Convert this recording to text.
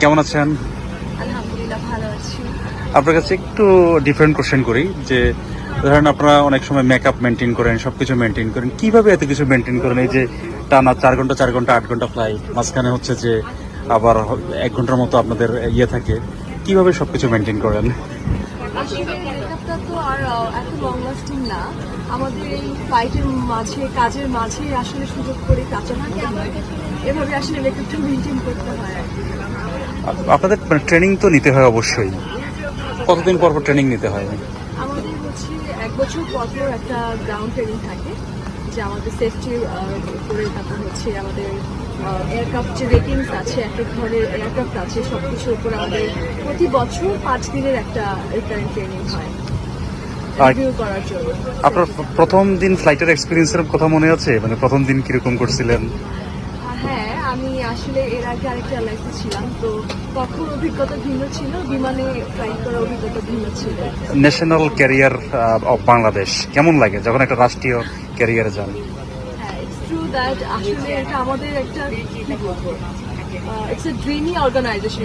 কেমন আছেন? আলহামদুলিল্লাহ ভালো আছি। আপনার কাছে একটু ডিফারেন্ট কোশ্চেন করি যে ধরেন আপনারা অনেক সময় মেকআপ মেনটেন করেন, সবকিছু মেনটেন করেন, কিভাবে এত কিছু মেনটেন করেন? এই যে টানা 4 ঘন্টা 8 ঘন্টা ফ্লাইট, মাঝখানে হচ্ছে যে আবার 1 ঘন্টার মতো আপনাদের ইয়ে থাকে, কিভাবে সবকিছু মেনটেন করেন? আসলে মেকআপটা তো আর এত লং লাস্টিং না। আমাদের এই ফ্লাইটের মাঝে কাজের মাঝে আসলে সুযোগ করে কাঁচা থাকে, এভাবে আসলে মেকআপটা মেনটেন করতে হয় আর কি। আপনাদের ট্রেনিং তো নিতে হয় অবশ্যই, কতদিন পর পর ট্রেনিং নিতে হয়? আমাদের হচ্ছে 1 বছর পর পর একটা গ্রাউন্ড ট্রেনিং থাকে, যে আমাদের সেফটি উপরে, তারপর হচ্ছে আমাদের এয়ারক্রাফট যে রেটিংস আছে, এক এক ধরনের এয়ারক্রাফট আছে, সব কিছুর উপর আমাদের প্রতি বছর 5 দিনের একটা রিটার্ন ট্রেনিং হয় আর রিভিউ করার জন্য। আপনার প্রথম দিন ফ্লাইটের এক্সপিরিয়েন্সের কথা মনে আছে? মানে প্রথম দিন কিরকম করছিলেন? হ্যাঁ, আমি আসলে এর আগে আরেকটা এয়ারলাইন্সে ছিলাম, তো তখন অভিজ্ঞতা ভিন্ন ছিল, বিমানে ফ্লাইট করার অভিজ্ঞতা ভিন্ন ছিল। ন্যাশনাল ক্যারিয়ার অফ বাংলাদেশ কেমন লাগে যখন একটা রাষ্ট্রীয় ক্যারিয়ারে যান? হ্যাঁ, ইটস ট্রু দ্যাট আসলে এটা আমাদের একটা, কি বলবো, ইটস এ ড্রিমি অর্গানাইজেশন।